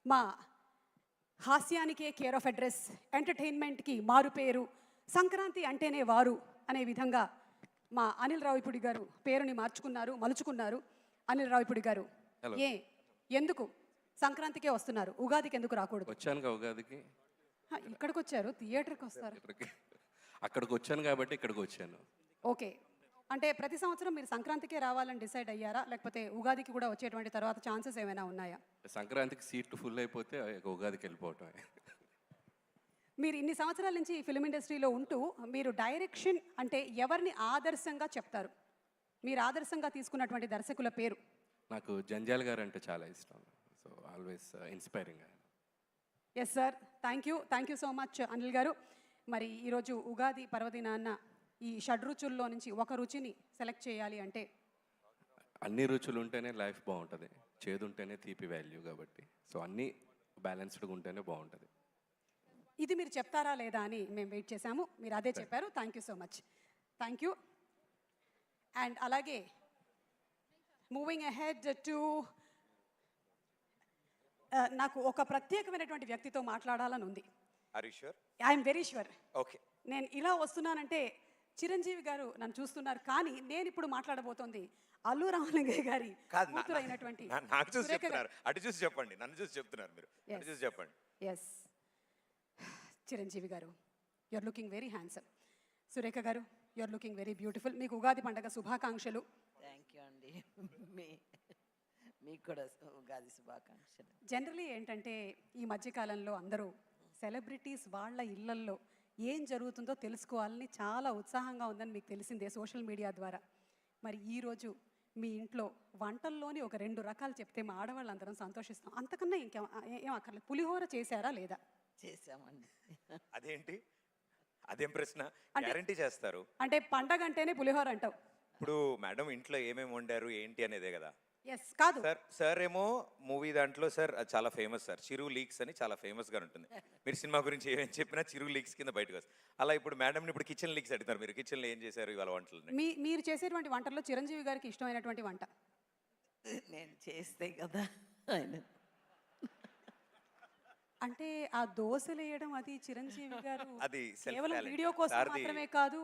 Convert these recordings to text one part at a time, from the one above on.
మా హాస్యానికే care of address, ఎంటర్టైన్మెంట్కి మారు పేరు, సంక్రాంతి అంటేనే వారు అనే విధంగా మా అనిల్ రావిపూడి గారు పేరుని మలుచుకున్నారు. అనిల్ రావిపూడి గారు, హలో. ఎందుకు సంక్రాంతికే వస్తున్నారు, ఉగాదికి ఎందుకు రాకూడదు? వచ్చాను ఉగాదికి. ఇక్కడికి వచ్చారు, థియేటర్కి వస్తారు. అక్కడికి వచ్చాను కాబట్టి ఇక్కడికి వచ్చాను. ఓకే, అంటే ప్రతి సంవత్సరం మీరు సంక్రాంతికే రావాలని డిసైడ్ అయ్యారా, లేకపోతే ఉగాదికి కూడా వచ్చేటువంటి తర్వాత ఛాన్సెస్ ఏమైనా ఉన్నాయా? సంక్రాంతికి సీట్లు ఫుల్ అయిపోతే ఉగాదికి వెళ్ళిపోవటం. మీరు ఇన్ని సంవత్సరాల నుంచి ఈ ఫిలిం ఇండస్ట్రీలో ఉంటూ మీరు డైరెక్షన్ అంటే ఎవరిని ఆదర్శంగా చెప్తారు? మీరు ఆదర్శంగా తీసుకున్నటువంటి దర్శకుల పేరు? నాకు జంజాల్ గారు అంటే చాలా ఇష్టం. So always inspiring. Yes sir, thank you so much Anil గారు. మరి ఈరోజు ఉగాది పర్వదినాన్న ఈ షడ్రుచుల్లో నుంచి ఒక రుచిని సెలెక్ట్ చేయాలి అంటే? అన్ని రుచులు ఉంటేనే లైఫ్ బాగుంటుంది, చేదు ఉంటేనే తీపి వాల్యూ. కాబట్టి సో అన్నీ బ్యాలెన్స్డ్గా ఉంటేనే బాగుంటుంది. ఇది మీరు చెప్తారా లేదా అని మేము వెయిట్ చేశాము, మీరు అదే చెప్పారు. Thank you so much. Thank you. And అలాగే మూవింగ్ అహెడ్ టు, నాకు ఒక ప్రత్యేకమైనటువంటి వ్యక్తితో మాట్లాడాలని ఉంది. I'm very sure. ఓకే, నేను ఇలా వస్తున్నానంటే చిరంజీవి గారు నన్ను చూస్తున్నారు, కానీ నేను ఇప్పుడు మాట్లాడబోతోంది అల్లు రామలింగయ్య గారి కూతురు అయినటువంటి నాకు చూసి చెప్తున్నారు. అటు చూసి చెప్పండి, నన్ను చూసి చెప్తున్నారు మీరు. అటు చూసి చెప్పండి. ఎస్, చిరంజీవి గారు, you are looking very handsome. Surekha గారు, you are looking very beautiful. మీకు ఉగాది పండుగ శుభాకాంక్షలు. థ్యాంక్ యూ అండి, మీకు కూడా ఉగాది శుభాకాంక్షలు. జనరలీ ఏంటంటే ఈ మధ్యకాలంలో అందరూ సెలబ్రిటీస్ వాళ్ళ ఇళ్లల్లో ఏం జరుగుతుందో తెలుసుకోవాలని చాలా ఉత్సాహంగా ఉందని మీకు తెలిసిందే సోషల్ మీడియా ద్వారా. మరి ఈరోజు మీ ఇంట్లో వంటల్లోని ఒక 2 రకాలు చెప్తే మా ఆడవాళ్ళందరం సంతోషిస్తాం. అంతకన్నా ఏం అక్కర్లేదు. పులిహోర చేశారా లేదా? చేసామండి. అదేంటి, అదేం ప్రశ్న? గ్యారంటీ చేస్తారు అంటే పండగ అంటేనే పులిహోర అంటావు. ఇప్పుడు మేడం ఇంట్లో ఏమేమి వండారు ఏంటి అనేదే కదా. ఎస్, కాదు సార్ ఏమో మూవీ దాంట్లో సార్ చాలా ఫేమస్ సార్, చిరు లీక్స్ అని చాలా ఫేమస్ గా ఉంటుంది. మీరు సినిమా గురించి ఏమేమి చెప్పినా చిరు లీక్స్ కింద బయటకు వస్తుంది. అలా ఇప్పుడు మేడం ఇప్పుడు కిచెన్ లీక్స్ అడుగుతారు, మీరు కిచెన్ లో ఏం చేశారు ఇవాళ వంటలు? మీరు చేసేటువంటి వంటల్లో చిరంజీవి గారికి ఇష్టమైనటువంటి వంట? నేను చేస్తే కదా ఆయన. అంటే ఆ దోశలు వేయడం అది చిరంజీవి గారు అది కేవలం వీడియో కోసం మాత్రమే కాదు,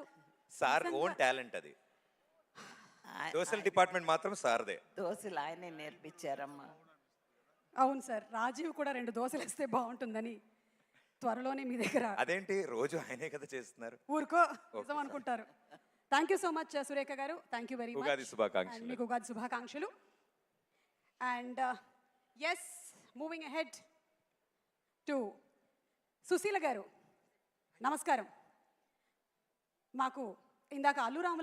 సార్ ఓన్ టాలెంట్ అది. దోశల డిపార్ట్మెంట్ మాత్రం సార్దే. దోశలు ఆయనే నేర్పించారమ్మా. అవును సార్, రాజీవ్ కూడా 2 దోశలు వేస్తే బాగుంటుందని త్వరలోనే మీ దగ్గర. అదేంటి రోజు ఆయనే కదా చేస్తున్నారు? ఊరుకో, నిజం అనుకుంటారు. Thank you so much Surekha గారు, thank you very much. Ugadi శుభాకాంక్షలు. మీకు ఉగాది శుభాకాంక్షలు. And yes, moving ahead to Sushila గారు, నమస్కారం. మాకు ఇందాక అల్లు రామ